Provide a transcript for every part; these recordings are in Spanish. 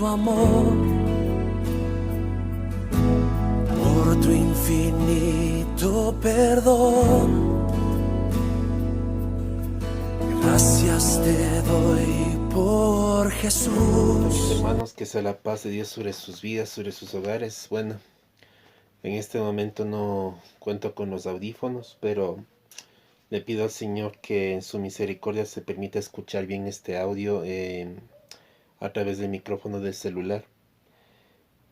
tu amor, por tu infinito perdón. Gracias te doy por Jesús. Hermanos, que sea la paz de Dios sobre sus vidas, sobre sus hogares. Bueno, en este momento no cuento con los audífonos, pero le pido al Señor que en su misericordia se permita escuchar bien este audio a través del micrófono del celular.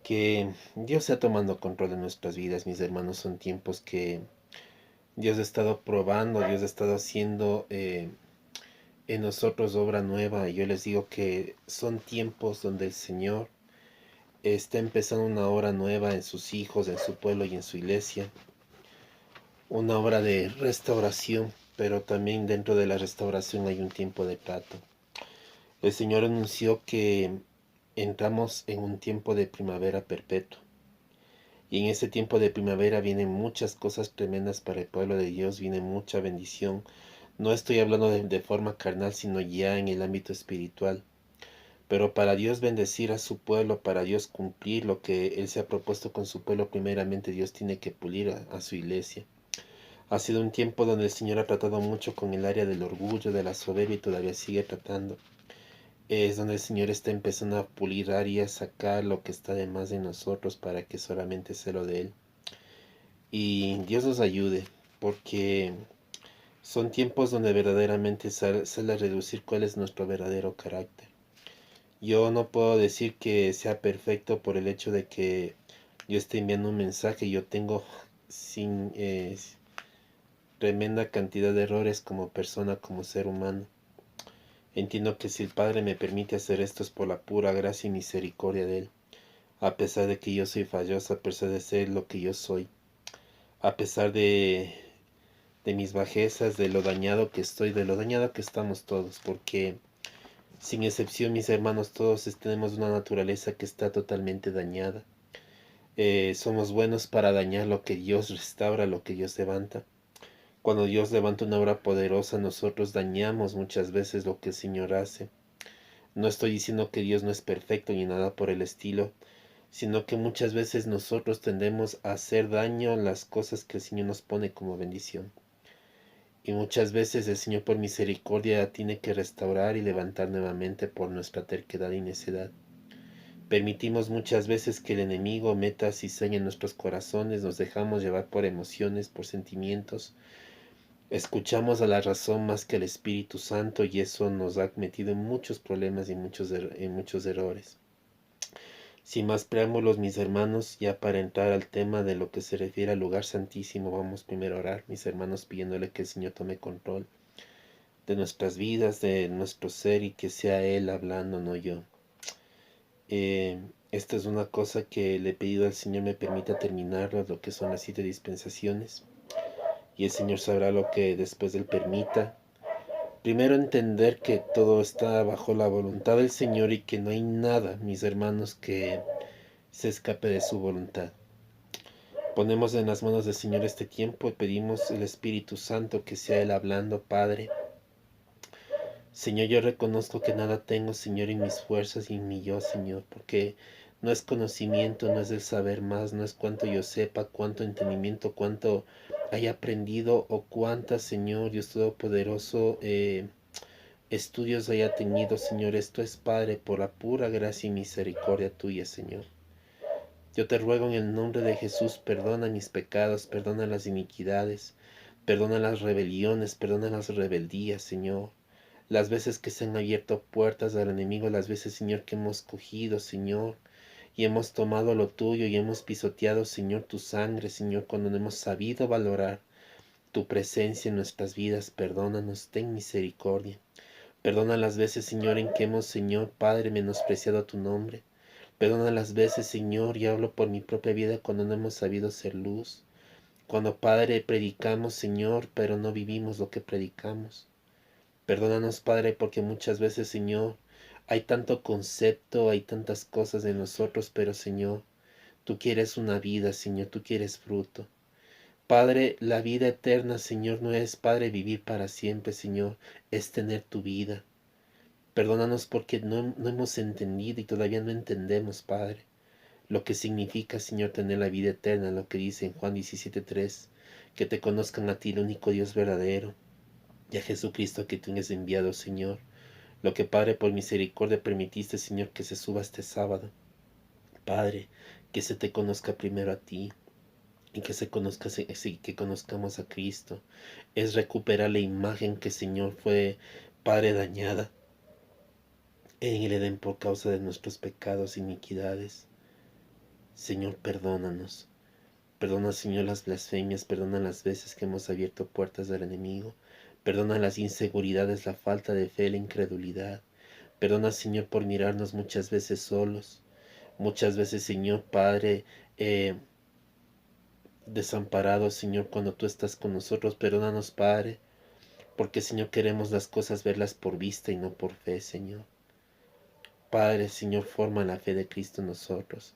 Que Dios sea tomando control de nuestras vidas, mis hermanos. Son tiempos que Dios ha estado probando, Dios ha estado haciendo en nosotros obra nueva. Y yo les digo que son tiempos donde el Señor está empezando una obra nueva en sus hijos, en su pueblo y en su iglesia. Una obra de restauración, pero también dentro de la restauración hay un tiempo de trato. El Señor anunció que entramos en un tiempo de primavera perpetua. Y en ese tiempo de primavera vienen muchas cosas tremendas para el pueblo de Dios, viene mucha bendición. No estoy hablando de forma carnal, sino ya en el ámbito espiritual. Pero para Dios bendecir a su pueblo, para Dios cumplir lo que Él se ha propuesto con su pueblo, primeramente Dios tiene que pulir a su iglesia. Ha sido un tiempo donde el Señor ha tratado mucho con el área del orgullo, de la soberbia y todavía sigue tratando. Es donde el Señor está empezando a pulir áreas, sacar lo que está de más de nosotros para que solamente sea lo de Él. Y Dios nos ayude, porque son tiempos donde verdaderamente sale a reducir cuál es nuestro verdadero carácter. Yo no puedo decir que sea perfecto por el hecho de que yo esté enviando un mensaje. Yo tengo sin tremenda cantidad de errores como persona, como ser humano. Entiendo que si el Padre me permite hacer esto es por la pura gracia y misericordia de Él. A pesar de que yo soy falloso, a pesar de ser lo que yo soy, a pesar de mis bajezas, de lo dañado que estoy, de lo dañado que estamos todos, porque sin excepción, mis hermanos, todos tenemos una naturaleza que está totalmente dañada. Somos buenos para dañar lo que Dios restaura, lo que Dios levanta. Cuando Dios levanta una obra poderosa, nosotros dañamos muchas veces lo que el Señor hace. No estoy diciendo que Dios no es perfecto ni nada por el estilo, sino que muchas veces nosotros tendemos a hacer daño a las cosas que el Señor nos pone como bendición. Y muchas veces el Señor por misericordia tiene que restaurar y levantar nuevamente por nuestra terquedad y necedad. Permitimos muchas veces que el enemigo meta cizaña en nuestros corazones, nos dejamos llevar por emociones, por sentimientos, escuchamos a la razón más que al Espíritu Santo y eso nos ha metido en muchos problemas y en muchos errores. Sin más preámbulos, mis hermanos, ya para entrar al tema de lo que se refiere al lugar santísimo, vamos primero a orar, mis hermanos, pidiéndole que el Señor tome control de nuestras vidas, de nuestro ser y que sea Él hablando, no yo. Esta es una cosa que le he pedido al Señor me permita terminar lo que son las 7 dispensaciones. Y el Señor sabrá lo que después Él permita. Primero entender que todo está bajo la voluntad del Señor y que no hay nada, mis hermanos, que se escape de su voluntad. Ponemos en las manos del Señor este tiempo y pedimos el Espíritu Santo que sea Él hablando, Padre. Señor, yo reconozco que nada tengo, Señor, en mis fuerzas y en mi yo, Señor, porque no es conocimiento, no es el saber más, no es cuánto yo sepa, cuánto entendimiento, cuánto haya aprendido o cuántas, Señor, Dios Todopoderoso, estudios haya tenido, Señor. Esto es, Padre, por la pura gracia y misericordia tuya, Señor. Yo te ruego en el nombre de Jesús, perdona mis pecados, perdona las iniquidades, perdona las rebeliones, perdona las rebeldías, Señor. Las veces que se han abierto puertas al enemigo, las veces, Señor, que hemos cogido, Señor, y hemos tomado lo tuyo y hemos pisoteado, Señor, tu sangre, Señor, cuando no hemos sabido valorar tu presencia en nuestras vidas. Perdónanos, ten misericordia. Perdona las veces, Señor, en que hemos, Señor, Padre, menospreciado tu nombre. Perdona las veces, Señor, y hablo por mi propia vida, cuando no hemos sabido ser luz. Cuando, Padre, predicamos, Señor, pero no vivimos lo que predicamos. Perdónanos, Padre, porque muchas veces, Señor, hay tanto concepto, hay tantas cosas de nosotros, pero, Señor, tú quieres una vida, Señor, tú quieres fruto. Padre, la vida eterna, Señor, no es, Padre, vivir para siempre, Señor, es tener tu vida. Perdónanos porque no hemos entendido y todavía no entendemos, Padre, lo que significa, Señor, tener la vida eterna, lo que dice en Juan 17:3, que te conozcan a ti, el único Dios verdadero, y a Jesucristo que tú has enviado, Señor. Lo que, Padre, por misericordia permitiste, Señor, que se suba este sábado. Padre, que se te conozca primero a ti y que que conozcamos a Cristo. Es recuperar la imagen que, Señor, fue, Padre, dañada en el Edén por causa de nuestros pecados e iniquidades. Señor, perdónanos. Perdona, Señor, las blasfemias, perdona las veces que hemos abierto puertas del enemigo. Perdona las inseguridades, la falta de fe, la incredulidad. Perdona, Señor, por mirarnos muchas veces solos. Muchas veces, Señor, Padre, desamparados, Señor, cuando tú estás con nosotros. Perdónanos, Padre, porque, Señor, queremos las cosas verlas por vista y no por fe, Señor. Padre, Señor, forma la fe de Cristo en nosotros.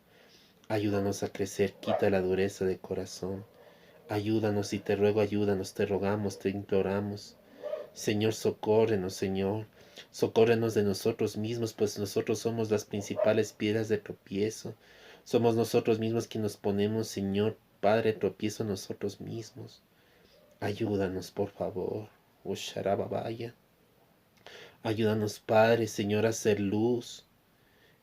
Ayúdanos a crecer, quita la dureza de corazón. Ayúdanos y te ruego, ayúdanos, te rogamos, te imploramos. Señor, socórrenos, Señor. Socórrenos de nosotros mismos, pues nosotros somos las principales piedras de tropiezo. Somos nosotros mismos quienes nos ponemos, Señor, Padre, tropiezo nosotros mismos. Ayúdanos, por favor. Usharababaya. Ayúdanos, Padre, Señor, a hacer luz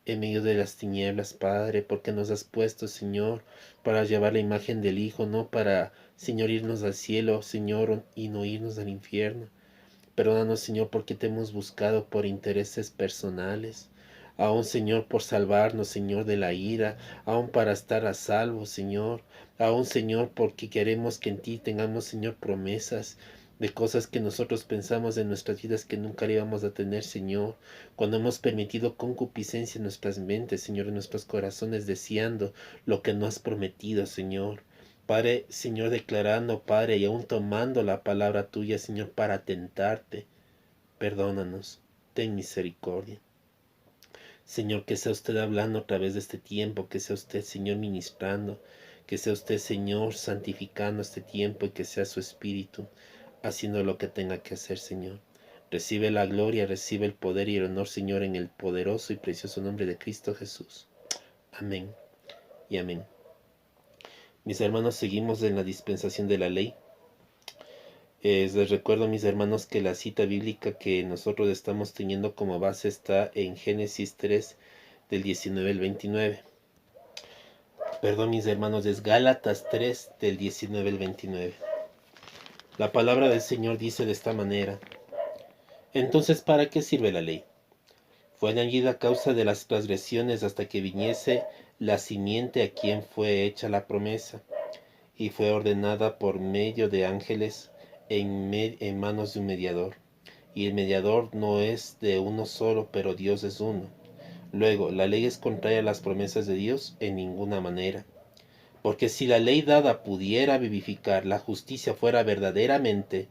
en medio de las tinieblas, Padre, porque nos has puesto, Señor, para llevar la imagen del Hijo, no para, Señor, irnos al cielo, Señor, y no irnos al infierno. Perdónanos, Señor, porque te hemos buscado por intereses personales, aún, Señor, por salvarnos, Señor, de la ira, aún para estar a salvo, Señor, aún, Señor, porque queremos que en ti tengamos, Señor, promesas de cosas que nosotros pensamos en nuestras vidas que nunca íbamos a tener, Señor, cuando hemos permitido concupiscencia en nuestras mentes, Señor, en nuestros corazones, deseando lo que no has prometido, Señor. Padre, Señor, declarando, Padre, y aún tomando la palabra tuya, Señor, para tentarte. Perdónanos, ten misericordia. Señor, que sea usted hablando a través de este tiempo, que sea usted, Señor, ministrando, que sea usted, Señor, santificando este tiempo y que sea su Espíritu haciendo lo que tenga que hacer, Señor. Recibe la gloria, recibe el poder y el honor, Señor, en el poderoso y precioso nombre de Cristo Jesús. Amén y amén. Mis hermanos, seguimos en la dispensación de la ley. Les recuerdo, mis hermanos, que la cita bíblica que nosotros estamos teniendo como base está en Génesis 3, del 19 al 29. Perdón, mis hermanos, es Gálatas 3, del 19 al 29. La palabra del Señor dice de esta manera: Entonces, ¿para qué sirve la ley? Fue añadida a causa de las transgresiones hasta que viniese la simiente a quien fue hecha la promesa, y fue ordenada por medio de ángeles en manos de un mediador. Y el mediador no es de uno solo, pero Dios es uno. Luego, ¿la ley es contraria a las promesas de Dios? En ninguna manera. Porque si la ley dada pudiera vivificar, la justicia fuera verdaderamente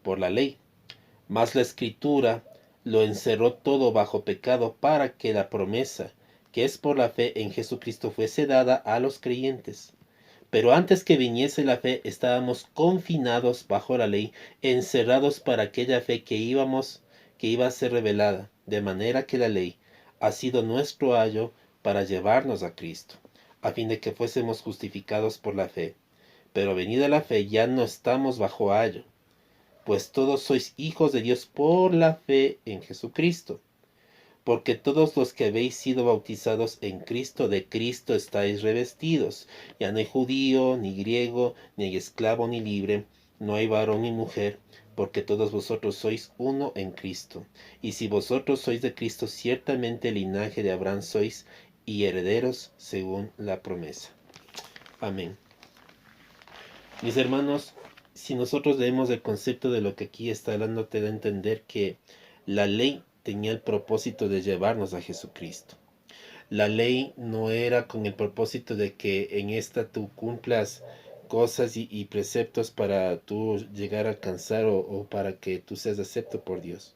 por la ley. Mas la Escritura lo encerró todo bajo pecado para que la promesa, que es por la fe en Jesucristo, fuese dada a los creyentes. Pero antes que viniese la fe, estábamos confinados bajo la ley, encerrados para aquella fe que iba a ser revelada, de manera que la ley ha sido nuestro ayo para llevarnos a Cristo, a fin de que fuésemos justificados por la fe. Pero venida la fe, ya no estamos bajo ayo, pues todos sois hijos de Dios por la fe en Jesucristo. Porque todos los que habéis sido bautizados en Cristo, de Cristo estáis revestidos. Ya no hay judío, ni griego, ni hay esclavo, ni libre, no hay varón ni mujer, porque todos vosotros sois uno en Cristo. Y si vosotros sois de Cristo, ciertamente el linaje de Abraham sois, y herederos según la promesa. Amén. Mis hermanos, si nosotros leemos el concepto de lo que aquí está hablando, te da a entender que la ley tenía el propósito de llevarnos a Jesucristo. La ley no era con el propósito de que en esta tú cumplas cosas y preceptos para tú llegar a alcanzar o para que tú seas acepto por Dios.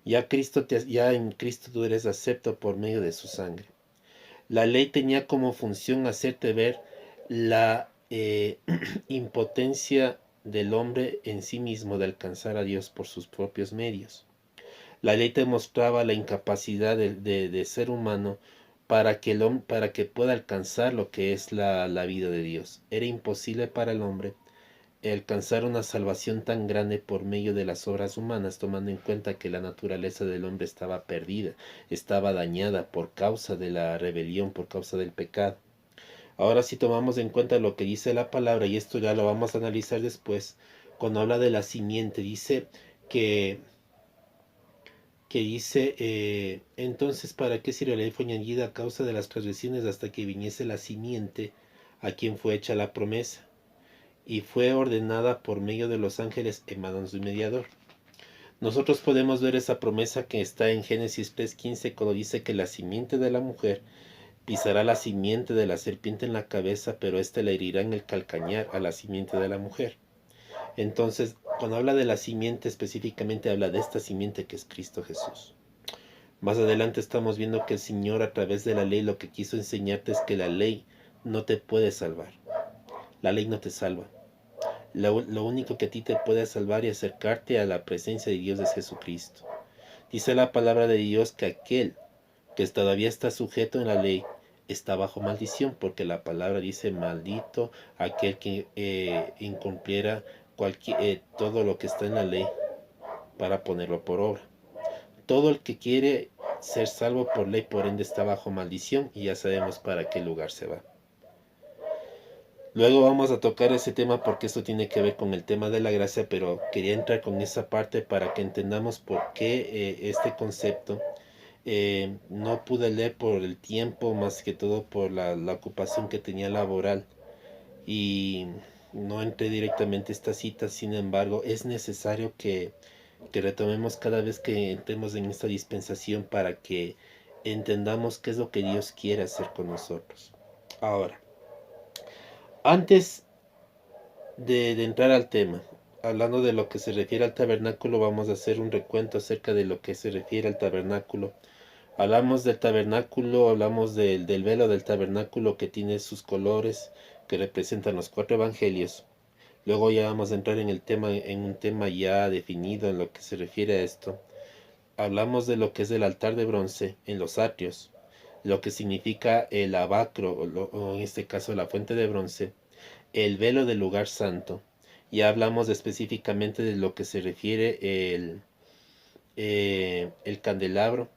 Ya en Cristo tú eres acepto por medio de su sangre. La ley tenía como función hacerte ver la impotencia del hombre en sí mismo de alcanzar a Dios por sus propios medios. La ley te mostraba la incapacidad de ser humano para que, para que pueda alcanzar lo que es la vida de Dios. Era imposible para el hombre alcanzar una salvación tan grande por medio de las obras humanas, tomando en cuenta que la naturaleza del hombre estaba perdida, estaba dañada por causa de la rebelión, por causa del pecado. Ahora si tomamos en cuenta lo que dice la palabra, y esto ya lo vamos a analizar después, cuando habla de la simiente, dice que entonces ¿para qué sirve la ley? Fue añadida a causa de las transgresiones hasta que viniese la simiente a quien fue hecha la promesa, y fue ordenada por medio de los ángeles en manos de un mediador. Nosotros podemos ver esa promesa que está en Génesis 3:15, cuando dice que la simiente de la mujer pisará la simiente de la serpiente en la cabeza, pero éste la herirá en el calcañar a la simiente de la mujer. Entonces, cuando habla de la simiente, específicamente habla de esta simiente que es Cristo Jesús. Más adelante estamos viendo que el Señor, a través de la ley, lo que quiso enseñarte es que la ley no te puede salvar. La ley no te salva. Lo único que a ti te puede salvar y acercarte a la presencia de Dios es Jesucristo. Dice la palabra de Dios que aquel que todavía está sujeto en la ley está bajo maldición, porque la palabra dice: maldito aquel que incumpliera todo lo que está en la ley para ponerlo por obra. Todo el que quiere ser salvo por ley, por ende, está bajo maldición, y ya sabemos para qué lugar se va. Luego vamos a tocar ese tema porque esto tiene que ver con el tema de la gracia, pero quería entrar con esa parte para que entendamos por qué este concepto. No pude leer por el tiempo, más que todo por la ocupación que tenía laboral, y no entré directamente a esta cita. Sin embargo, es necesario que retomemos cada vez que entremos en esta dispensación para que entendamos qué es lo que Dios quiere hacer con nosotros. Ahora, antes de entrar al tema, hablando de lo que se refiere al tabernáculo, vamos a hacer un recuento acerca de lo que se refiere al tabernáculo. Hablamos del tabernáculo, hablamos del velo del tabernáculo, que tiene sus colores que representan los 4 evangelios. Luego ya vamos a entrar en un tema ya definido en lo que se refiere a esto. Hablamos de lo que es el altar de bronce en los atrios, lo que significa el abacro, o en este caso la fuente de bronce, el velo del lugar santo. Ya hablamos específicamente de lo que se refiere el candelabro,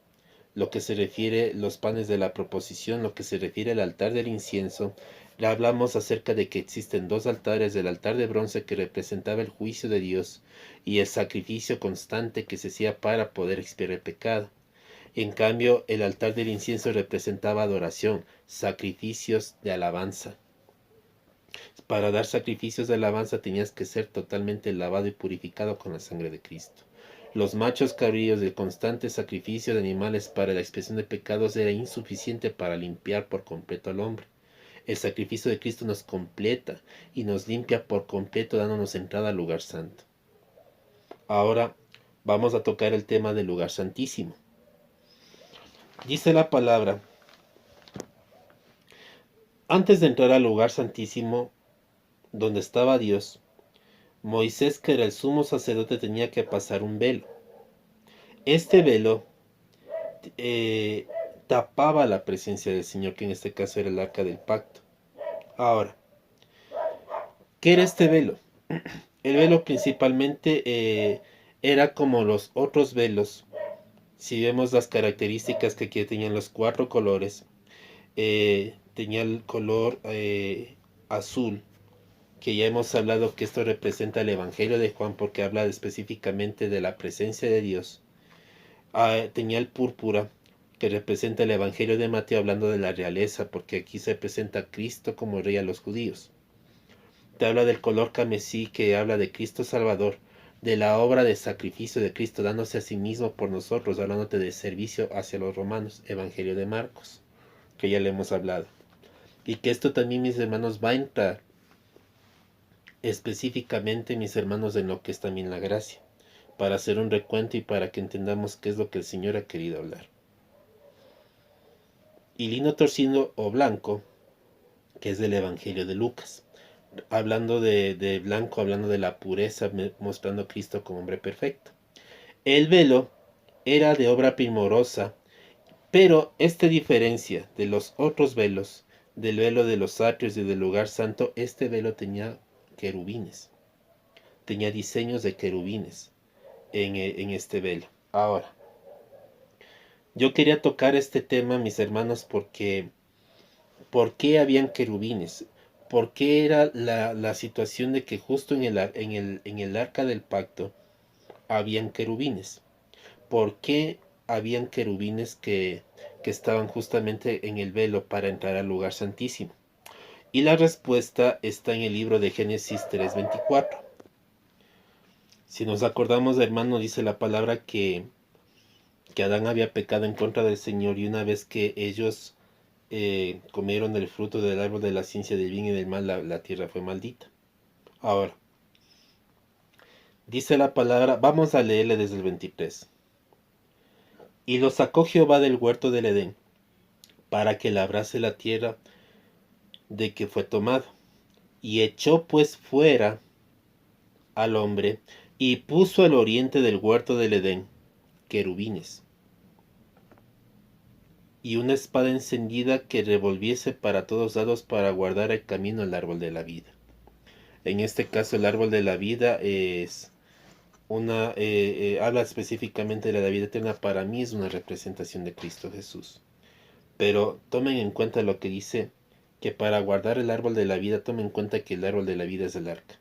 lo que se refiere los panes de la proposición, lo que se refiere al altar del incienso. Ya hablamos acerca de que existen 2 altares: el altar de bronce, que representaba el juicio de Dios, y el sacrificio constante que se hacía para poder expiar el pecado. En cambio, el altar del incienso representaba adoración, sacrificios de alabanza. Para dar sacrificios de alabanza tenías que ser totalmente lavado y purificado con la sangre de Cristo. Los machos cabríos del constante sacrificio de animales para la expiación de pecados era insuficiente para limpiar por completo al hombre. El sacrificio de Cristo nos completa y nos limpia por completo, dándonos entrada al lugar santo. Ahora vamos a tocar el tema del lugar santísimo. Dice la palabra: antes de entrar al lugar santísimo, donde estaba Dios, Moisés, que era el sumo sacerdote, tenía que pasar un velo. Este velo tapaba la presencia del Señor, que en este caso era el arca del pacto. Ahora, ¿qué era este velo? El velo principalmente era como los otros velos. Si vemos las características que aquí tenían los 4 colores, tenía el color azul, que ya hemos hablado que esto representa el Evangelio de Juan, porque habla específicamente de la presencia de Dios. Tenía el púrpura, que representa el Evangelio de Mateo, hablando de la realeza, porque aquí se presenta a Cristo como rey a los judíos. Te habla del color carmesí, que habla de Cristo Salvador, de la obra de sacrificio de Cristo, dándose a sí mismo por nosotros, hablándote de servicio hacia los romanos, Evangelio de Marcos, que ya le hemos hablado. Y que esto también, mis hermanos, va a entrar específicamente, mis hermanos, en lo que es también la gracia, para hacer un recuento y para que entendamos qué es lo que el Señor ha querido hablar. Y lino torcido o blanco, que es del Evangelio de Lucas, hablando de blanco, hablando de la pureza, mostrando a Cristo como hombre perfecto. El velo era de obra primorosa, pero esta diferencia de los otros velos, del velo de los atrios y del lugar santo, este velo tenía querubines, tenía diseños de querubines en este velo. Ahora, yo quería tocar este tema, mis hermanos, porque ¿por qué habían querubines? ¿Por qué era la situación de que justo en el arca del pacto habían querubines? ¿Por qué habían querubines que estaban justamente en el velo para entrar al lugar santísimo? Y la respuesta está en el libro de Génesis 3:24. Si nos acordamos, hermano, dice la palabra que Adán había pecado en contra del Señor, y una vez que ellos comieron el fruto del árbol de la ciencia del bien y del mal, la tierra fue maldita. Ahora, dice la palabra, vamos a leerle desde el 23. Y lo sacó Jehová del huerto del Edén, para que labrase la tierra de que fue tomado. Y echó pues fuera al hombre, y puso al oriente del huerto del Edén querubines, y una espada encendida que revolviese para todos lados para guardar el camino al árbol de la vida. En este caso el árbol de la vida es habla específicamente de la vida eterna. Para mí es una representación de Cristo Jesús. Pero tomen en cuenta lo que dice, que para guardar el árbol de la vida, tomen en cuenta que el árbol de la vida es el arca.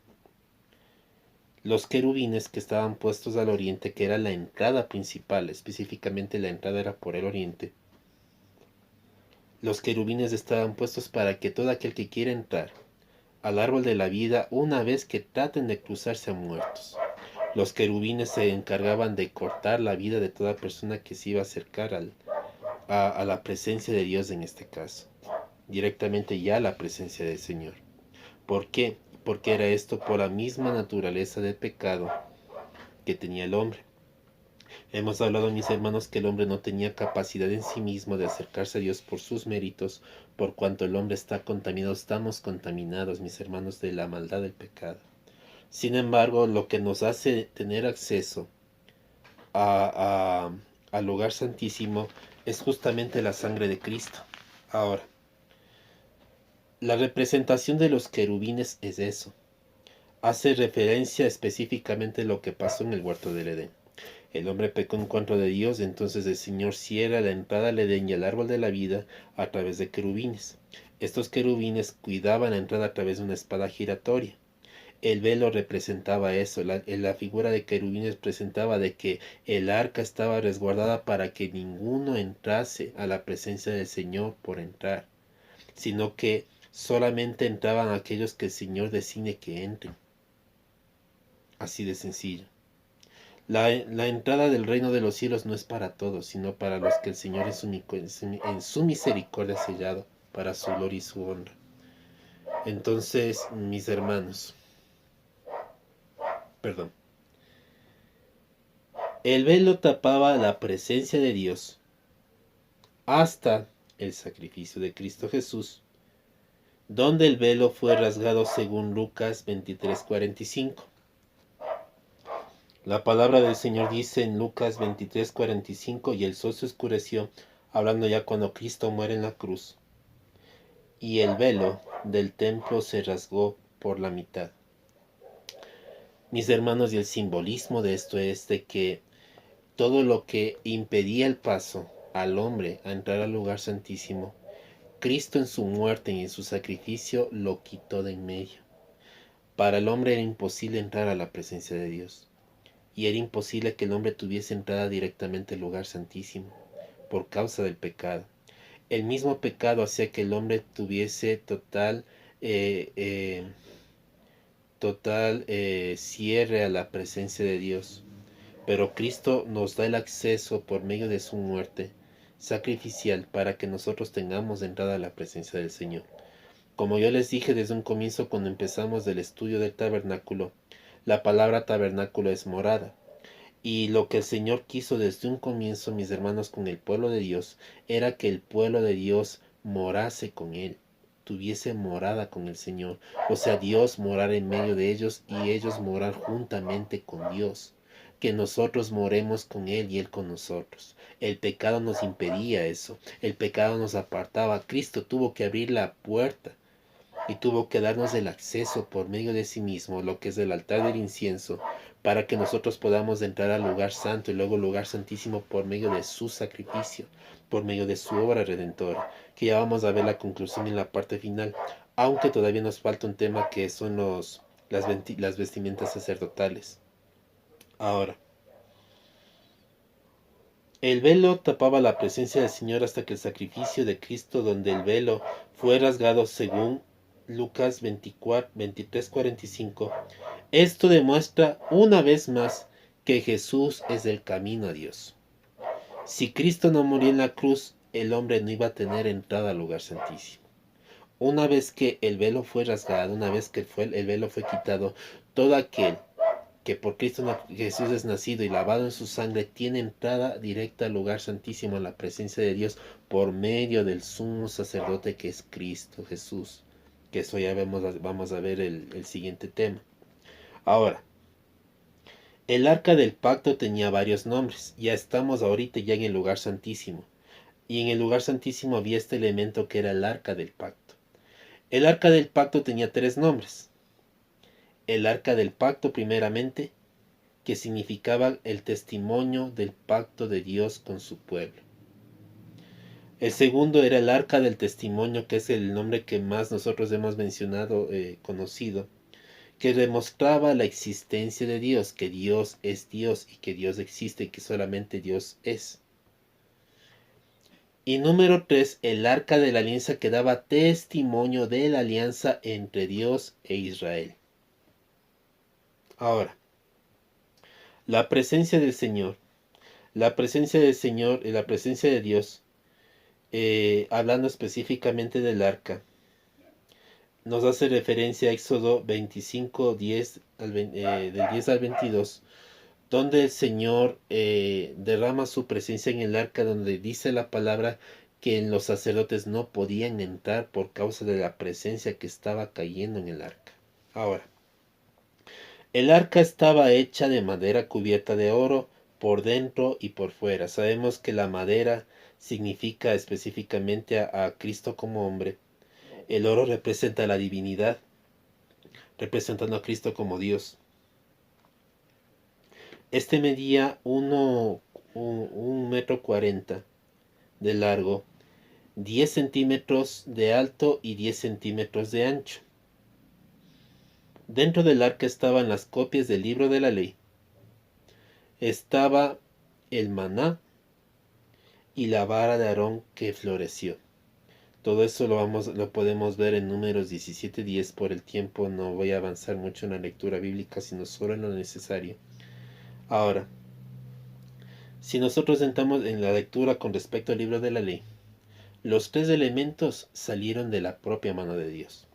Los querubines que estaban puestos al oriente, que era la entrada principal, específicamente la entrada era por el oriente. Los querubines estaban puestos para que todo aquel que quiera entrar al árbol de la vida, una vez que traten de cruzar, sean muertos. Los querubines se encargaban de cortar la vida de toda persona que se iba a acercar a la presencia de Dios, en este caso. Directamente ya a la presencia del Señor. ¿Por qué? Porque era esto por la misma naturaleza de pecado que tenía el hombre. Hemos hablado, mis hermanos, que el hombre no tenía capacidad en sí mismo de acercarse a Dios por sus méritos, por cuanto el hombre está contaminado, estamos contaminados, mis hermanos, de la maldad del pecado. Sin embargo, lo que nos hace tener acceso al lugar santísimo es justamente la sangre de Cristo. Ahora, la representación de los querubines es eso. Hace referencia específicamente a lo que pasó en el huerto del Edén. El hombre pecó en contra de Dios, entonces el Señor cierra la entrada al Edén y al árbol de la vida a través de querubines. Estos querubines cuidaban la entrada a través de una espada giratoria. El velo representaba eso, la figura de querubines presentaba de que el arca estaba resguardada para que ninguno entrase a la presencia del Señor por entrar, sino que solamente entraban aquellos que el Señor decide que entren. Así de sencillo. La entrada del reino de los cielos no es para todos, sino para los que el Señor en su misericordia ha sellado para su gloria y su honra. Entonces, mis hermanos, perdón. El velo tapaba la presencia de Dios hasta el sacrificio de Cristo Jesús, donde el velo fue rasgado según Lucas 23:45. La palabra del Señor dice en Lucas 23:45, y el sol se oscureció, hablando ya cuando Cristo muere en la cruz, y el velo del templo se rasgó por la mitad. Mis hermanos, y el simbolismo de esto es de que todo lo que impedía el paso al hombre a entrar al lugar santísimo, Cristo en su muerte y en su sacrificio lo quitó de en medio. Para el hombre era imposible entrar a la presencia de Dios. Y era imposible que el hombre tuviese entrada directamente al lugar santísimo, por causa del pecado. El mismo pecado hacía que el hombre tuviese total cierre a la presencia de Dios. Pero Cristo nos da el acceso por medio de su muerte sacrificial para que nosotros tengamos entrada a la presencia del Señor. Como yo les dije desde un comienzo cuando empezamos el estudio del tabernáculo, la palabra tabernáculo es morada. Y lo que el Señor quiso desde un comienzo, mis hermanos, con el pueblo de Dios, era que el pueblo de Dios morase con Él, tuviese morada con el Señor. O sea, Dios morar en medio de ellos y ellos morar juntamente con Dios. que nosotros moremos con Él y Él con nosotros. El pecado nos impedía eso. El pecado nos apartaba. Cristo tuvo que abrir la puerta y tuvo que darnos el acceso por medio de sí mismo, lo que es el altar del incienso, para que nosotros podamos entrar al lugar santo y luego al lugar santísimo por medio de su sacrificio, por medio de su obra redentora, que ya vamos a ver la conclusión en la parte final, aunque todavía nos falta un tema que son las vestimentas sacerdotales. Ahora, el velo tapaba la presencia del Señor hasta que el sacrificio de Cristo, donde el velo fue rasgado según Lucas 23:45. Esto demuestra una vez más que Jesús es el camino a Dios. Si Cristo no murió en la cruz, el hombre no iba a tener entrada al lugar santísimo. Una vez que el velo fue rasgado, una vez que el velo fue quitado, todo aquel que por Cristo Jesús es nacido y lavado en su sangre, tiene entrada directa al lugar santísimo, en la presencia de Dios, por medio del sumo sacerdote que es Cristo Jesús. Que eso ya vamos a ver el siguiente tema. Ahora, el arca del pacto tenía varios nombres. Ya estamos ahorita ya en el lugar santísimo. Y en el lugar santísimo había este elemento que era el arca del pacto. El arca del pacto tenía 3 nombres. El arca del pacto primeramente, que significaba el testimonio del pacto de Dios con su pueblo. El segundo era el arca del testimonio, que es el nombre que más nosotros hemos mencionado, conocido, que demostraba la existencia de Dios, que Dios es Dios y que Dios existe y que solamente Dios es. Y número 3, el arca de la alianza, que daba testimonio de la alianza entre Dios e Israel. Ahora, la presencia del Señor y la presencia de Dios, hablando específicamente del arca, nos hace referencia a Éxodo 25, del 10 al 22, donde el Señor derrama su presencia en el arca, donde dice la palabra que los sacerdotes no podían entrar por causa de la presencia que estaba cayendo en el arca. Ahora, el arca estaba hecha de madera cubierta de oro por dentro y por fuera. Sabemos que la madera significa específicamente a Cristo como hombre. El oro representa la divinidad, representando a Cristo como Dios. Este medía 1,40 m de largo, 10 centímetros de alto y 10 centímetros de ancho. Dentro del arca estaban las copias del libro de la ley. Estaba el maná y la vara de Aarón que floreció. Todo eso lo podemos ver en Números 17:10. Por el tiempo no voy a avanzar mucho en la lectura bíblica, sino solo en lo necesario. Ahora, si nosotros entramos en la lectura con respecto al libro de la ley, los 3 elementos salieron de la propia mano de Dios.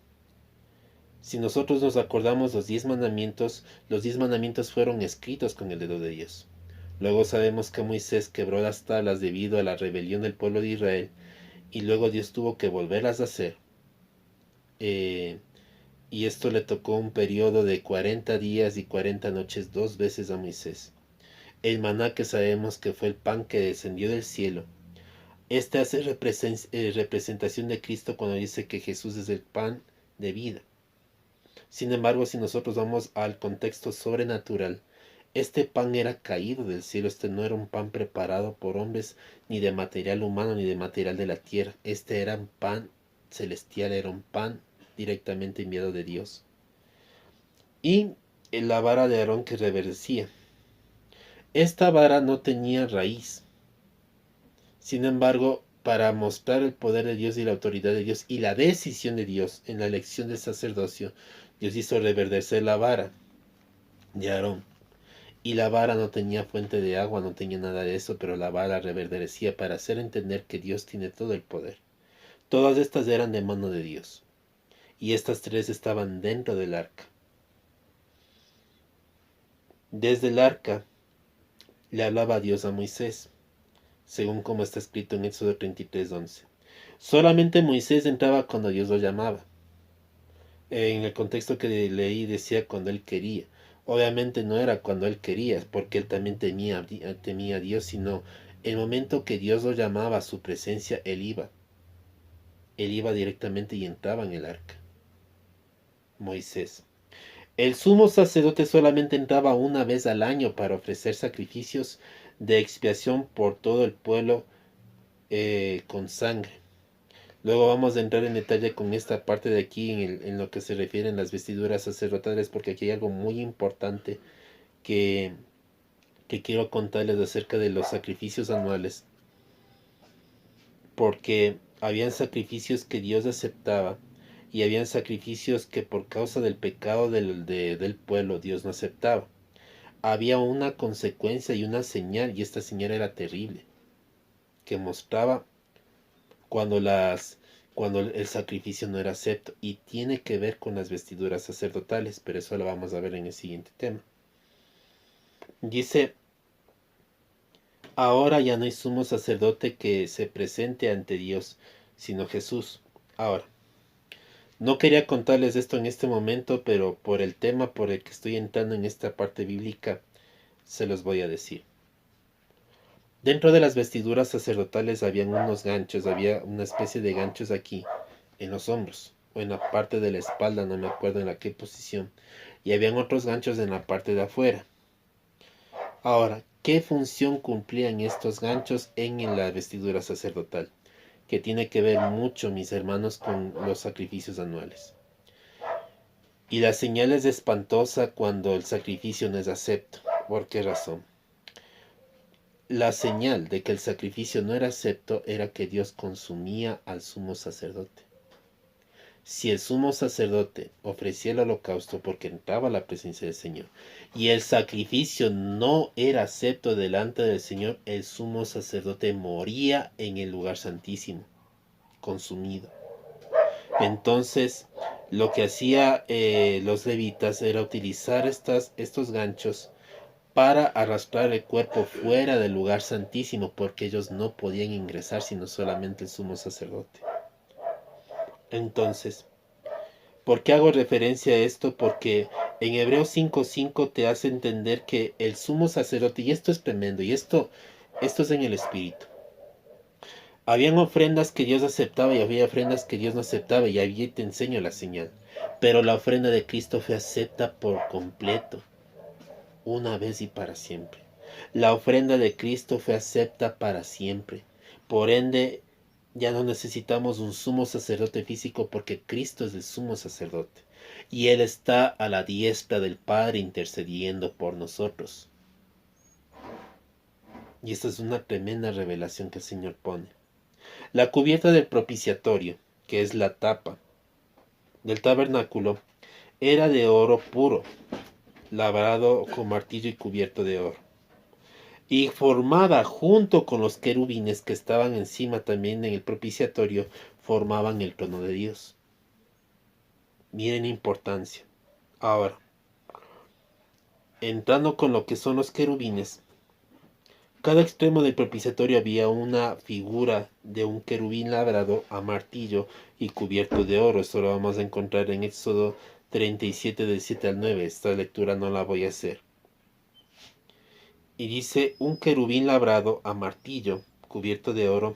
Si nosotros nos acordamos los 10 mandamientos fueron escritos con el dedo de Dios. Luego sabemos que Moisés quebró las tablas debido a la rebelión del pueblo de Israel, y luego Dios tuvo que volverlas a hacer. Y esto le tocó un periodo de 40 días y 40 noches 2 veces a Moisés. El maná, que sabemos que fue el pan que descendió del cielo. Este hace representación de Cristo cuando dice que Jesús es el pan de vida. Sin embargo, si nosotros vamos al contexto sobrenatural, este pan era caído del cielo. Este no era un pan preparado por hombres, ni de material humano, ni de material de la tierra. Este era un pan celestial, era un pan directamente enviado de Dios. Y la vara de Aarón que reverdecía. Esta vara no tenía raíz. Sin embargo, para mostrar el poder de Dios y la autoridad de Dios y la decisión de Dios en la elección del sacerdocio, Dios hizo reverdecer la vara de Aarón. Y la vara no tenía fuente de agua, no tenía nada de eso, pero la vara reverdecía para hacer entender que Dios tiene todo el poder. Todas estas eran de mano de Dios. Y estas 3 estaban dentro del arca. Desde el arca le hablaba Dios a Moisés, según como está escrito en Éxodo 33:11. Solamente Moisés entraba cuando Dios lo llamaba. En el contexto que leí decía cuando él quería. Obviamente no era cuando él quería, porque él también temía a Dios, sino el momento que Dios lo llamaba a su presencia, él iba. Él iba directamente y entraba en el arca. Moisés. El sumo sacerdote solamente entraba una vez al año para ofrecer sacrificios de expiación por todo el pueblo con sangre. Luego vamos a entrar en detalle con esta parte de aquí en lo que se refiere a las vestiduras sacerdotales, porque aquí hay algo muy importante que, que quiero contarles acerca de los sacrificios anuales. Porque habían sacrificios que Dios aceptaba y habían sacrificios que por causa del pecado del pueblo Dios no aceptaba. Había una consecuencia y una señal, y esta señal era terrible, que mostraba cuando el sacrificio no era acepto, y tiene que ver con las vestiduras sacerdotales, pero eso lo vamos a ver en el siguiente tema. Dice: ahora ya no hay sumo sacerdote que se presente ante Dios, sino Jesús. Ahora, no quería contarles esto en este momento, pero por el tema por el que estoy entrando en esta parte bíblica, se los voy a decir. Dentro de las vestiduras sacerdotales habían unos ganchos, había una especie de ganchos aquí, en los hombros, o en la parte de la espalda, no me acuerdo en la qué posición, y habían otros ganchos en la parte de afuera. Ahora, ¿qué función cumplían estos ganchos en la vestidura sacerdotal? Que tiene que ver mucho, mis hermanos, con los sacrificios anuales. Y la señal es espantosa cuando el sacrificio no es acepto. ¿Por qué razón? La señal de que el sacrificio no era acepto era que Dios consumía al sumo sacerdote. Si el sumo sacerdote ofrecía el holocausto porque entraba a la presencia del Señor y el sacrificio no era acepto delante del Señor, el sumo sacerdote moría en el lugar santísimo, consumido. Entonces, lo que hacía los levitas era utilizar estos ganchos para arrastrar el cuerpo fuera del lugar santísimo, porque ellos no podían ingresar sino solamente el sumo sacerdote. Entonces, ¿por qué hago referencia a esto? Porque en Hebreos 5:5 te hace entender que el sumo sacerdote, y esto es tremendo, y esto es en el Espíritu. Habían ofrendas que Dios aceptaba y había ofrendas que Dios no aceptaba, y ahí te enseño la señal. Pero la ofrenda de Cristo fue acepta por completo, una vez y para siempre. La ofrenda de Cristo fue acepta para siempre. Por ende, ya no necesitamos un sumo sacerdote físico, porque Cristo es el sumo sacerdote. Y Él está a la diestra del Padre intercediendo por nosotros. Y esta es una tremenda revelación que el Señor pone. La cubierta del propiciatorio, que es la tapa del tabernáculo, era de oro puro, labrado con martillo y cubierto de oro, y formada junto con los querubines que estaban encima también en el propiciatorio, formaban el trono de Dios. Miren la importancia. Ahora, entrando con lo que son los querubines, cada extremo del propiciatorio había una figura de un querubín labrado a martillo y cubierto de oro. Esto lo vamos a encontrar en Éxodo 37 del 7 al 9. Esta lectura no la voy a hacer. Y dice: un querubín labrado a martillo, cubierto de oro.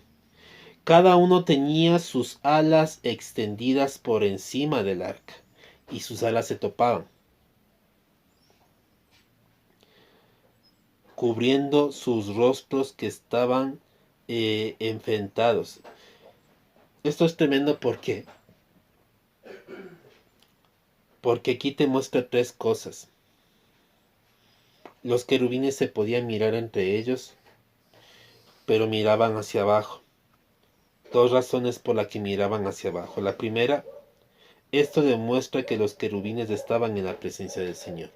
Cada uno tenía sus alas extendidas por encima del arca, y sus alas se topaban, cubriendo sus rostros que estaban enfrentados. Esto es tremendo porque aquí te muestra tres cosas. Los querubines se podían mirar entre ellos, pero miraban hacia abajo. Dos razones por las que miraban hacia abajo. La primera, esto demuestra que los querubines estaban en la presencia del Señor.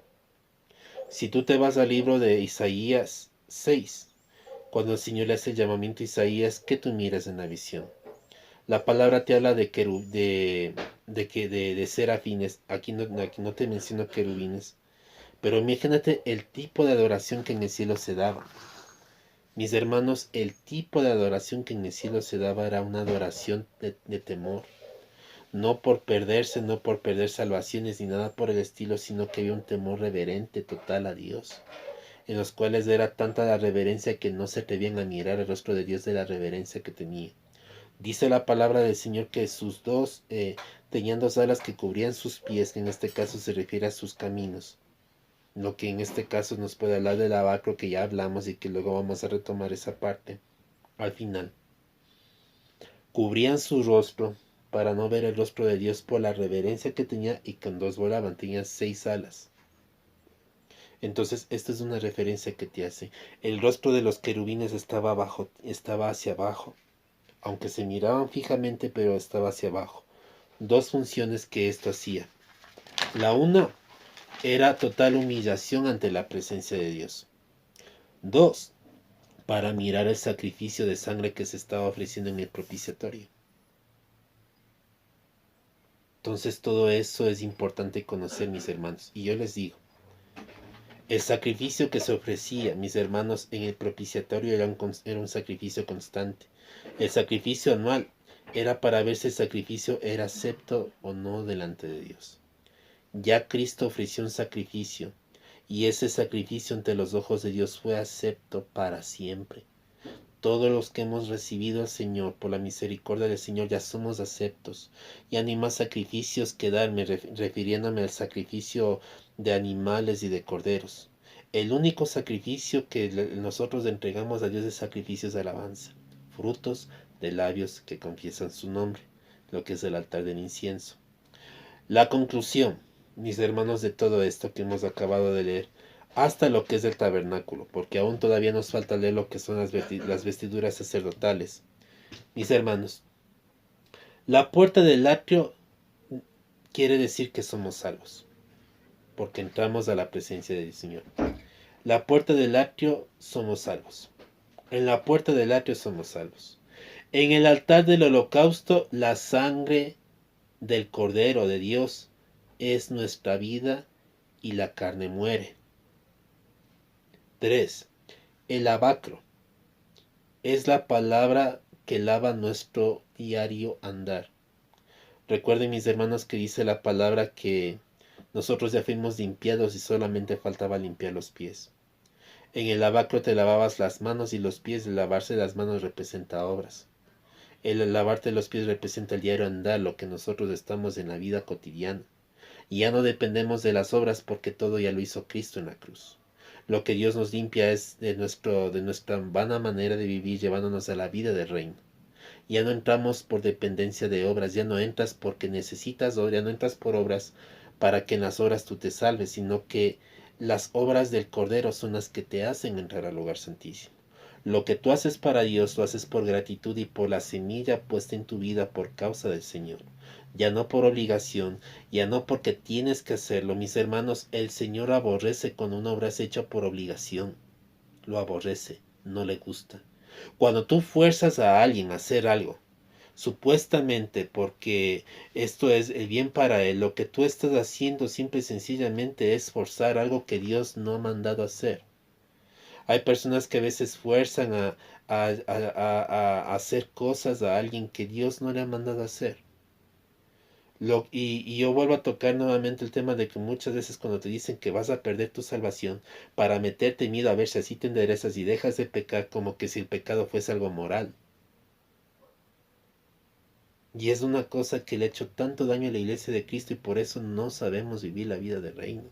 Si tú te vas al libro de Isaías 6, cuando el Señor le hace el llamamiento a Isaías, ¿qué tú miras en la visión? La palabra te habla de serafines. Aquí no te menciono querubines. Pero imagínate el tipo de adoración que en el cielo se daba. Mis hermanos, el tipo de adoración que en el cielo se daba era una adoración de temor. no por perderse, no por perder salvaciones ni nada por el estilo, sino que había un temor reverente total a Dios, en los cuales era tanta la reverencia que no se atrevían a mirar el rostro de Dios de la reverencia que tenía. Dice la palabra del Señor que sus dos tenían dos alas que cubrían sus pies, que en este caso se refiere a sus caminos. Lo que en este caso nos puede hablar del lavacro que ya hablamos y que luego vamos a retomar esa parte al final. Cubrían su rostro para no ver el rostro de Dios por la reverencia que tenía, y con dos volaban, tenían 6 alas. Entonces, esta es una referencia que te hace. El rostro de los querubines estaba abajo, estaba hacia abajo, aunque se miraban fijamente, pero estaba hacia abajo. Dos funciones que esto hacía. La una era total humillación ante la presencia de Dios. Dos, para mirar el sacrificio de sangre que se estaba ofreciendo en el propiciatorio. Entonces todo eso es importante conocer, mis hermanos. Y yo les digo, el sacrificio que se ofrecía, mis hermanos, en el propiciatorio era un sacrificio constante. El sacrificio anual era para ver si el sacrificio era acepto o no delante de Dios. Ya Cristo ofreció un sacrificio, y ese sacrificio ante los ojos de Dios fue acepto para siempre. Todos los que hemos recibido al Señor, por la misericordia del Señor, ya somos aceptos. Ya ni más sacrificios que darme, refiriéndome al sacrificio de animales y de corderos. El único sacrificio que nosotros entregamos a Dios es sacrificios de alabanza, frutos de labios que confiesan su nombre, lo que es el altar del incienso. La conclusión, mis hermanos, de todo esto que hemos acabado de leer, hasta lo que es el tabernáculo, porque aún todavía nos falta leer lo que son las vestiduras sacerdotales. Mis hermanos, la puerta del atrio quiere decir que somos salvos, porque entramos a la presencia del Señor. La puerta del atrio somos salvos. En la puerta del atrio somos salvos. En el altar del holocausto, la sangre del Cordero de Dios es nuestra vida y la carne muere. 3. El lavacro es la palabra que lava nuestro diario andar. Recuerden, mis hermanos, que dice la palabra que nosotros ya fuimos limpiados y solamente faltaba limpiar los pies. En el lavacro te lavabas las manos y los pies. El lavarse las manos representa obras. El lavarte los pies representa el diario andar, lo que nosotros estamos en la vida cotidiana. Y ya no dependemos de las obras, porque todo ya lo hizo Cristo en la cruz. Lo que Dios nos limpia es de nuestra vana manera de vivir, llevándonos a la vida del reino. Ya no entramos por dependencia de obras, ya no entras porque necesitas, o ya no entras por obras para que en las obras tú te salves, sino que las obras del Cordero son las que te hacen entrar al lugar santísimo. Lo que tú haces para Dios lo haces por gratitud y por la semilla puesta en tu vida por causa del Señor. Ya no por obligación, ya no porque tienes que hacerlo. Mis hermanos, el Señor aborrece cuando una obra es hecha por obligación. Lo aborrece, no le gusta. Cuando tú fuerzas a alguien a hacer algo, supuestamente porque esto es el bien para él, lo que tú estás haciendo simple y sencillamente es forzar algo que Dios no ha mandado hacer. Hay personas que a veces fuerzan a hacer cosas a alguien que Dios no le ha mandado hacer. Y yo vuelvo a tocar nuevamente el tema de que muchas veces cuando te dicen que vas a perder tu salvación, para meterte miedo a ver si así te enderezas y dejas de pecar, como que si el pecado fuese algo moral. Y es una cosa que le ha hecho tanto daño a la iglesia de Cristo, y por eso no sabemos vivir la vida del reino.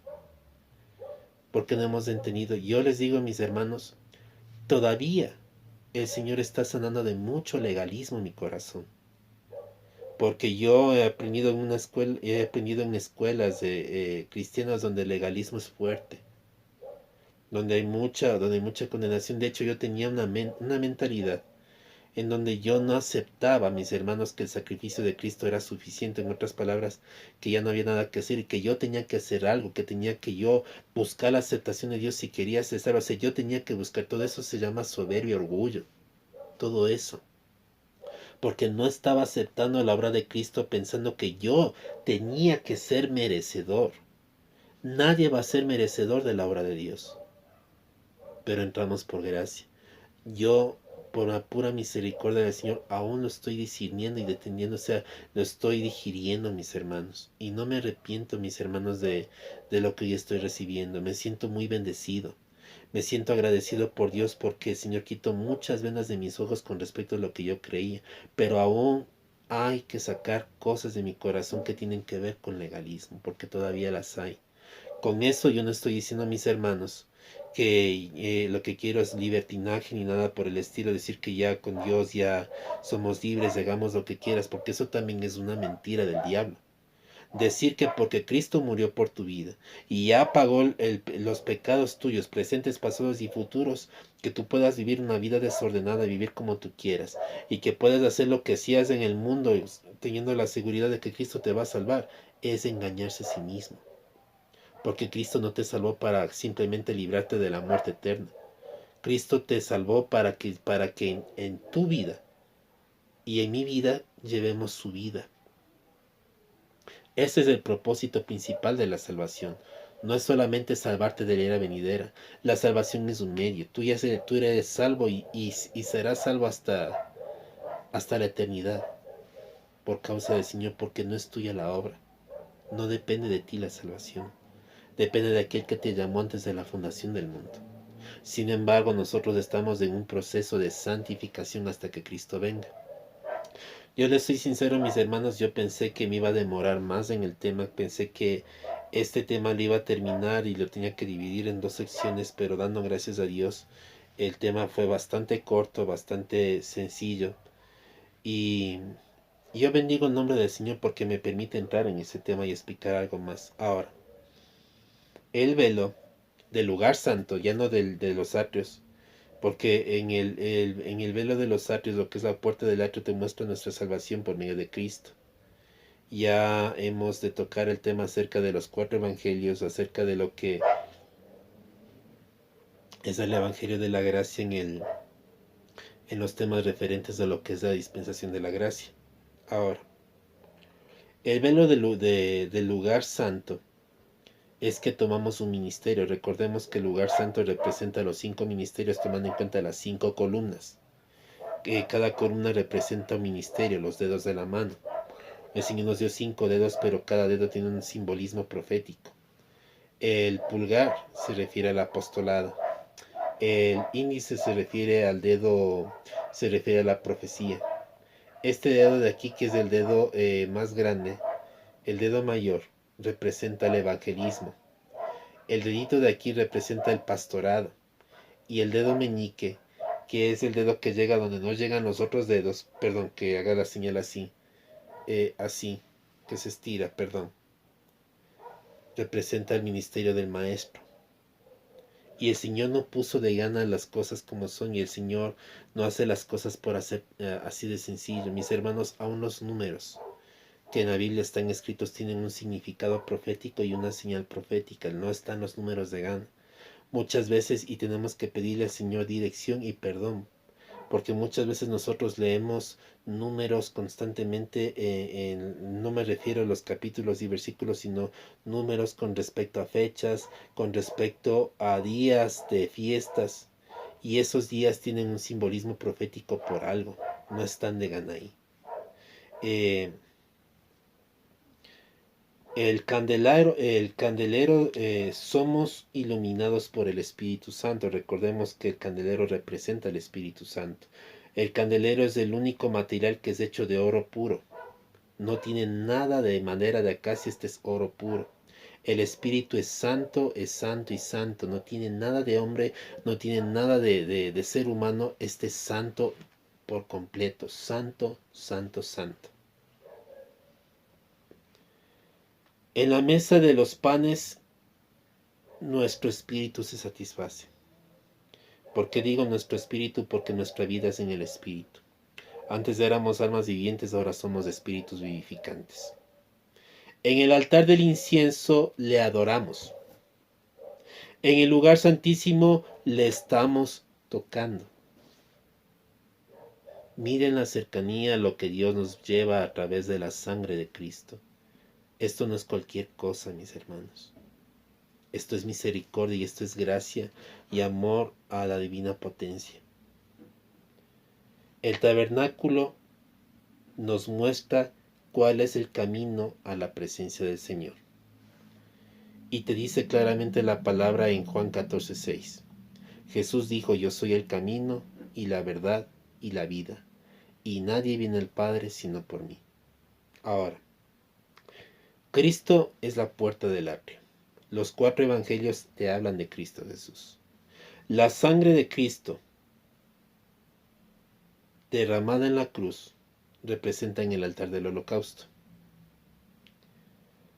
Porque no hemos entendido. Yo les digo, mis hermanos, todavía el Señor está sanando de mucho legalismo mi corazón. Porque yo he aprendido en escuelas cristianas donde el legalismo es fuerte, donde hay mucha condenación. De hecho, yo tenía una mentalidad en donde yo no aceptaba, mis hermanos, que el sacrificio de Cristo era suficiente. En otras palabras, que ya no había nada que hacer y que yo tenía que hacer algo, que tenía que yo buscar la aceptación de Dios si quería cesar. O sea, yo tenía que buscar. Todo eso se llama soberbia, orgullo. Todo eso. Porque no estaba aceptando la obra de Cristo pensando que yo tenía que ser merecedor. Nadie va a ser merecedor de la obra de Dios. Pero entramos por gracia. Yo por la pura misericordia del Señor, aún lo estoy discerniendo y deteniendo, o sea, lo estoy digiriendo, mis hermanos. Y no me arrepiento, mis hermanos, de lo que yo estoy recibiendo. Me siento muy bendecido. Me siento agradecido por Dios porque el Señor quitó muchas vendas de mis ojos con respecto a lo que yo creía. Pero aún hay que sacar cosas de mi corazón que tienen que ver con legalismo, porque todavía las hay. Con eso yo no estoy diciendo a mis hermanos que lo que quiero es libertinaje ni nada por el estilo, decir que ya con Dios ya somos libres, hagamos lo que quieras, porque eso también es una mentira del diablo. Decir que porque Cristo murió por tu vida y ya pagó los pecados tuyos, presentes, pasados y futuros, que tú puedas vivir una vida desordenada, vivir como tú quieras, y que puedas hacer lo que hacías en el mundo teniendo la seguridad de que Cristo te va a salvar, es engañarse a sí mismo. Porque Cristo no te salvó para simplemente librarte de la muerte eterna. Cristo te salvó para que en tu vida y en mi vida llevemos su vida. Ese es el propósito principal de la salvación. No es solamente salvarte de la era venidera. La salvación es un medio. Tú eres salvo y serás salvo hasta la eternidad por causa del Señor, porque no es tuya la obra. No depende de ti la salvación. Depende de aquel que te llamó antes de la fundación del mundo. Sin embargo, nosotros estamos en un proceso de santificación hasta que Cristo venga. Yo les soy sincero, mis hermanos, yo pensé que me iba a demorar más en el tema, pensé que este tema lo iba a terminar y lo tenía que dividir en dos secciones, pero dando gracias a Dios, el tema fue bastante corto, bastante sencillo. Y yo bendigo el nombre del Señor porque me permite entrar en ese tema y explicar algo más. Ahora, el velo del lugar santo, ya no de los atrios, porque en el velo de los atrios, lo que es la puerta del atrio, te muestra nuestra salvación por medio de Cristo. Ya hemos de tocar el tema acerca de los 4 evangelios, acerca de lo que es el evangelio de la gracia en los temas referentes a lo que es la dispensación de la gracia. Ahora, el velo del lugar santo es que tomamos un ministerio. Recordemos que el lugar santo representa los 5 ministerios tomando en cuenta las 5 columnas. Cada columna representa un ministerio, los dedos de la mano. El Señor nos dio 5 dedos, pero cada dedo tiene un simbolismo profético. El pulgar se refiere al apostolado. El índice se refiere al dedo, se refiere a la profecía. Este dedo de aquí, que es el dedo más grande, el dedo mayor, representa el evangelismo. El dedito de aquí representa el pastorado. Y el dedo meñique, que es el dedo que llega donde no llegan los otros dedos, perdón, que haga la señal así, así, que se estira, perdón, representa el ministerio del maestro. Y el Señor no puso de gana las cosas como son, y el Señor no hace las cosas por hacer así de sencillo. Mis hermanos, aún los números que en la Biblia están escritos tienen un significado profético y una señal profética. No están los números de gana. Muchas veces, y tenemos que pedirle al Señor dirección y perdón, porque muchas veces nosotros leemos números constantemente, no me refiero a los capítulos y versículos, sino números con respecto a fechas, con respecto a días de fiestas, y esos días tienen un simbolismo profético por algo, no están de gana ahí. El candelero, somos iluminados por el Espíritu Santo. Recordemos que el candelero representa el Espíritu Santo. El candelero es el único material que es hecho de oro puro. No tiene nada de madera de acacia, este es oro puro. El Espíritu es santo y santo. No tiene nada de hombre, no tiene nada de ser humano. Este es santo por completo. Santo, santo, santo. En la mesa de los panes, nuestro espíritu se satisface. ¿Por qué digo nuestro espíritu? Porque nuestra vida es en el espíritu. Antes éramos almas vivientes, ahora somos espíritus vivificantes. En el altar del incienso le adoramos. En el lugar santísimo le estamos tocando. Miren la cercanía a lo que Dios nos lleva a través de la sangre de Cristo. Esto no es cualquier cosa, mis hermanos. Esto es misericordia y esto es gracia y amor a la divina potencia. El tabernáculo nos muestra cuál es el camino a la presencia del Señor. Y te dice claramente la palabra en Juan 14:6. Jesús dijo, yo soy el camino y la verdad y la vida, y nadie viene al Padre sino por mí. Ahora, Cristo es la puerta del atrio. Los 4 evangelios te hablan de Cristo Jesús. La sangre de Cristo derramada en la cruz representa en el altar del holocausto.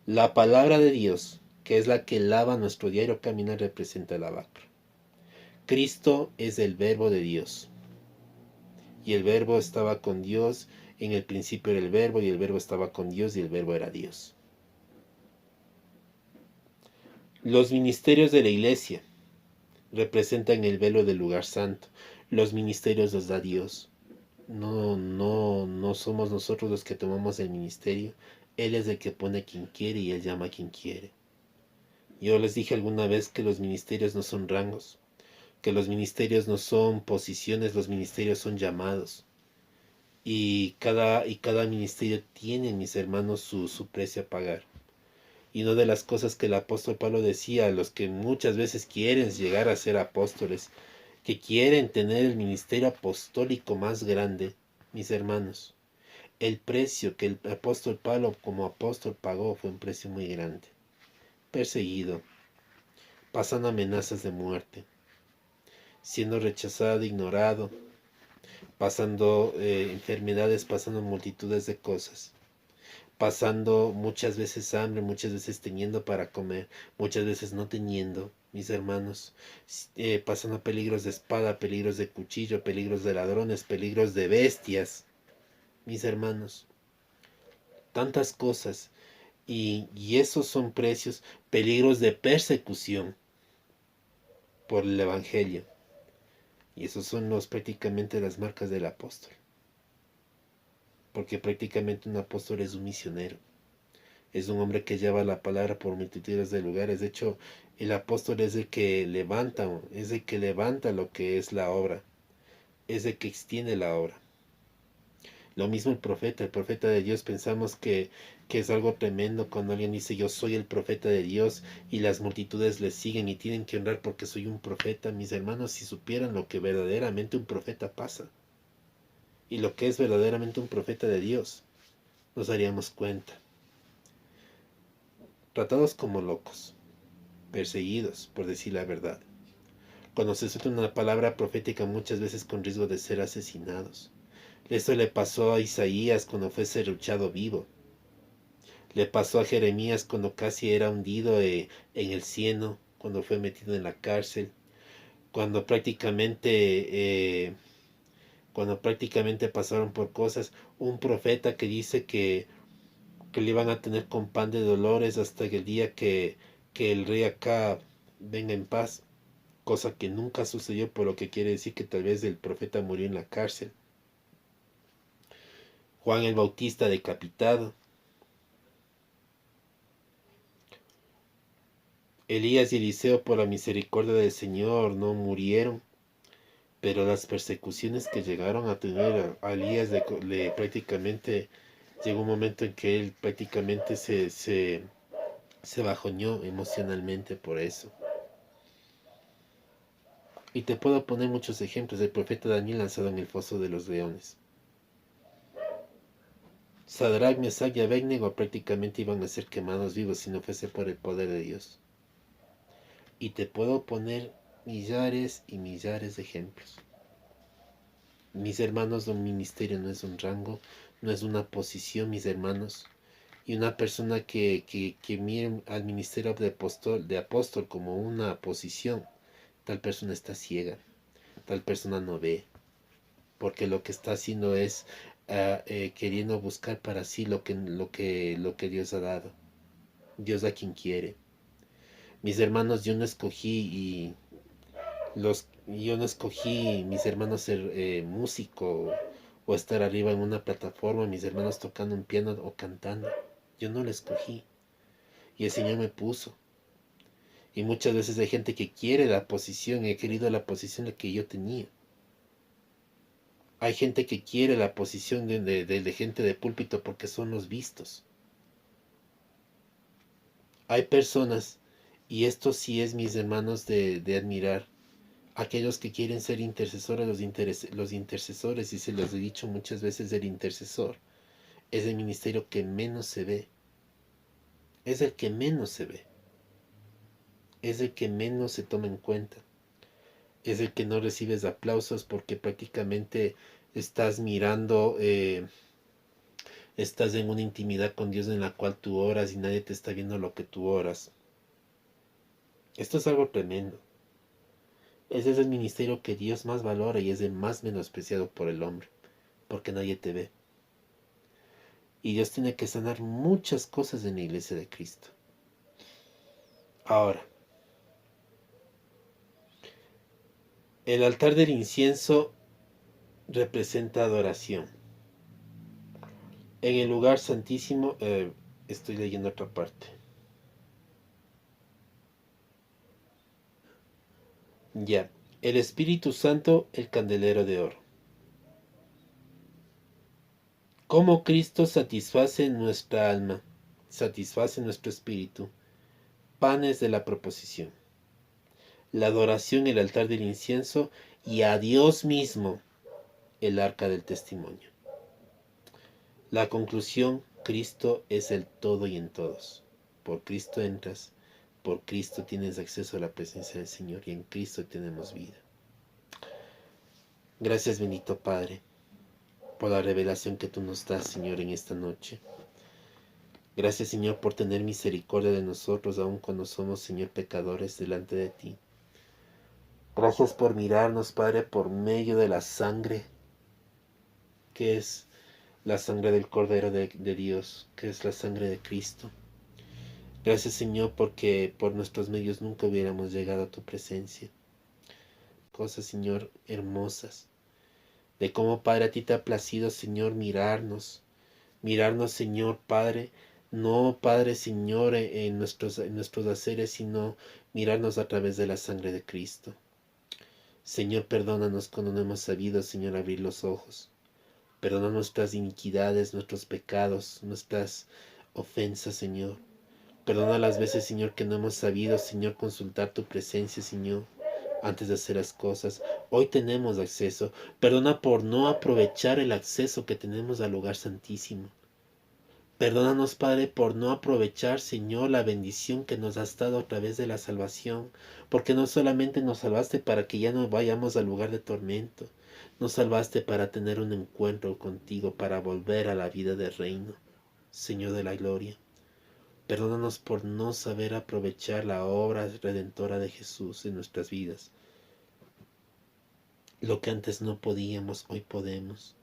La palabra de Dios, que es la que lava nuestro diario caminar, representa el lavacro. Cristo es el verbo de Dios. Y el verbo estaba con Dios, en el principio era el verbo, y el verbo estaba con Dios, y el verbo era Dios. Los ministerios de la iglesia representan el velo del lugar santo. Los ministerios los da Dios. No somos nosotros los que tomamos el ministerio. Él es el que pone a quien quiere y Él llama a quien quiere. Yo les dije alguna vez que los ministerios no son rangos, que los ministerios no son posiciones, los ministerios son llamados. Y cada ministerio tiene, mis hermanos, su precio a pagar. Y una de las cosas que el apóstol Pablo decía a los que muchas veces quieren llegar a ser apóstoles, que quieren tener el ministerio apostólico más grande, mis hermanos, el precio que el apóstol Pablo como apóstol pagó fue un precio muy grande. Perseguido, pasando amenazas de muerte, siendo rechazado, ignorado, pasando enfermedades, pasando multitudes de cosas, pasando muchas veces hambre, muchas veces teniendo para comer, muchas veces no teniendo, mis hermanos, pasando peligros de espada, peligros de cuchillo, peligros de ladrones, peligros de bestias, mis hermanos, tantas cosas, y esos son precios, peligros de persecución por el Evangelio, y esos son prácticamente las marcas del apóstol. Porque prácticamente un apóstol es un misionero. Es un hombre que lleva la palabra por multitudes de lugares. De hecho, el apóstol es el que levanta lo que es la obra. Es el que extiende la obra. Lo mismo el profeta de Dios. Pensamos que es algo tremendo cuando alguien dice yo soy el profeta de Dios y las multitudes le siguen y tienen que honrar porque soy un profeta. Mis hermanos, si supieran lo que verdaderamente un profeta pasa y lo que es verdaderamente un profeta de Dios, nos daríamos cuenta. Tratados como locos, perseguidos, por decir la verdad. Cuando se suelta una palabra profética muchas veces con riesgo de ser asesinados. Esto le pasó a Isaías cuando fue serruchado vivo. Le pasó a Jeremías cuando casi era hundido en el cieno, cuando fue metido en la cárcel, cuando prácticamente pasaron por cosas. Un profeta que dice que le iban a tener con pan de dolores hasta el día que el rey acá venga en paz, cosa que nunca sucedió, por lo que quiere decir que tal vez el profeta murió en la cárcel. Juan el Bautista decapitado. Elías y Eliseo, por la misericordia del Señor, no murieron, pero las persecuciones que llegaron a tener a Elías prácticamente llegó un momento en que él prácticamente se bajoneó emocionalmente por eso. Y te puedo poner muchos ejemplos. El profeta Daniel lanzado en el foso de los leones. Sadrach, Mesach y Abednego prácticamente iban a ser quemados vivos si no fuese por el poder de Dios. Y te puedo poner millares y millares de ejemplos. Mis hermanos, un ministerio no es un rango, no es una posición, mis hermanos. Y una persona que mire al ministerio de apóstol como una posición, tal persona está ciega, tal persona no ve, porque lo que está haciendo es queriendo buscar para sí lo que Dios ha dado. Dios da quien quiere. Mis hermanos, yo no escogí mis hermanos ser músico o estar arriba en una plataforma, mis hermanos tocando un piano o cantando. Yo no lo escogí. Y el Señor me puso. Y muchas veces hay gente que quiere la posición, he querido la posición que yo tenía. Hay gente que quiere la posición de gente de púlpito porque son los vistos. Hay personas, y esto sí es, mis hermanos, de admirar, aquellos que quieren ser intercesores, los intercesores, y se los he dicho muchas veces, el intercesor es el ministerio que menos se ve, es el que menos se ve, es el que menos se toma en cuenta, es el que no recibes aplausos porque prácticamente estás mirando, estás en una intimidad con Dios en la cual tú oras y nadie te está viendo lo que tú oras. Esto es algo tremendo. Ese es el ministerio que Dios más valora y es el más menospreciado por el hombre, porque nadie te ve. Y Dios tiene que sanar muchas cosas en la iglesia de Cristo. Ahora, el altar del incienso representa adoración. En el lugar santísimo, estoy leyendo otra parte. Ya, el Espíritu Santo, el candelero de oro. Cómo Cristo satisface nuestra alma, satisface nuestro espíritu. Panes de la proposición. La adoración, el altar del incienso, y a Dios mismo, el arca del testimonio. La conclusión, Cristo es el todo y en todos. Por Cristo entras, por Cristo tienes acceso a la presencia del Señor y en Cristo tenemos vida. Gracias, bendito Padre, por la revelación que tú nos das, Señor, en esta noche. Gracias, Señor, por tener misericordia de nosotros, aun cuando somos, Señor, pecadores delante de ti. Gracias por mirarnos, Padre, por medio de la sangre, que es la sangre del Cordero de Dios, que es la sangre de Cristo. Gracias, Señor, porque por nuestros medios nunca hubiéramos llegado a tu presencia. Cosas, Señor, hermosas, de cómo, Padre, a ti te ha placido, Señor, mirarnos, Señor, Padre, no, Padre, Señor, en nuestros haceres, sino mirarnos a través de la sangre de Cristo. Señor, perdónanos cuando no hemos sabido, Señor, abrir los ojos. Perdona nuestras iniquidades, nuestros pecados, nuestras ofensas, Señor. Perdona las veces, Señor, que no hemos sabido, Señor, consultar tu presencia, Señor, antes de hacer las cosas. Hoy tenemos acceso. Perdona por no aprovechar el acceso que tenemos al lugar santísimo. Perdónanos, Padre, por no aprovechar, Señor, la bendición que nos has dado a través de la salvación, porque no solamente nos salvaste para que ya no vayamos al lugar de tormento, nos salvaste para tener un encuentro contigo, para volver a la vida del reino, Señor de la gloria. Perdónanos por no saber aprovechar la obra redentora de Jesús en nuestras vidas. Lo que antes no podíamos, hoy podemos.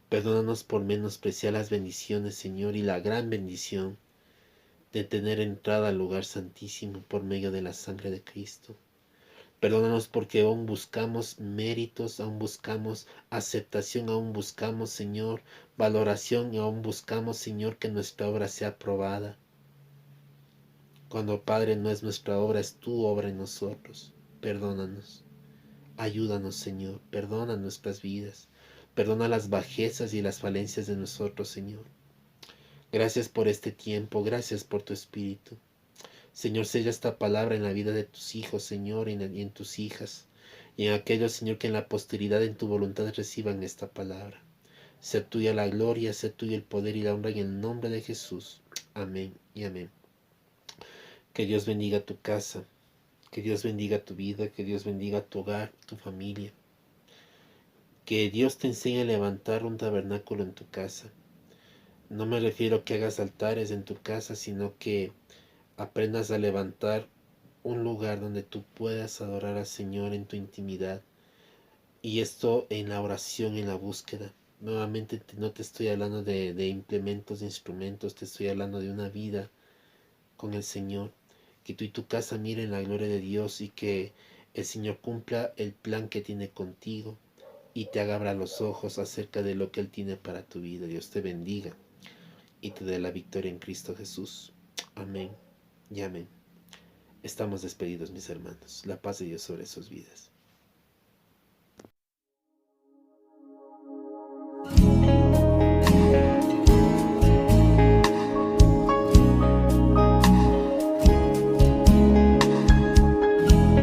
Perdónanos por menospreciar las bendiciones, Señor, y la gran bendición de tener entrada al lugar santísimo por medio de la sangre de Cristo. Perdónanos porque aún buscamos méritos, aún buscamos aceptación, aún buscamos, Señor, valoración y aún buscamos, Señor, que nuestra obra sea aprobada. Cuando, Padre, no es nuestra obra, es tu obra en nosotros. Perdónanos. Ayúdanos, Señor. Perdona nuestras vidas. Perdona las bajezas y las falencias de nosotros, Señor. Gracias por este tiempo. Gracias por tu Espíritu. Señor, sella esta palabra en la vida de tus hijos, Señor, y en tus hijas. Y en aquellos, Señor, que en la posteridad, en tu voluntad, reciban esta palabra. Sea tuya la gloria, sea tuyo el poder y la honra en el nombre de Jesús. Amén y amén. Que Dios bendiga tu casa. Que Dios bendiga tu vida. Que Dios bendiga tu hogar, tu familia. Que Dios te enseñe a levantar un tabernáculo en tu casa. No me refiero a que hagas altares en tu casa, sino que aprendas a levantar un lugar donde tú puedas adorar al Señor en tu intimidad. Y esto en la oración, en la búsqueda. Nuevamente no te estoy hablando de implementos, de instrumentos, te estoy hablando de una vida con el Señor. Que tú y tu casa miren la gloria de Dios y que el Señor cumpla el plan que tiene contigo y te abra los ojos acerca de lo que Él tiene para tu vida. Dios te bendiga y te dé la victoria en Cristo Jesús. Amén y amén. Estamos despedidos, mis hermanos. La paz de Dios sobre sus vidas.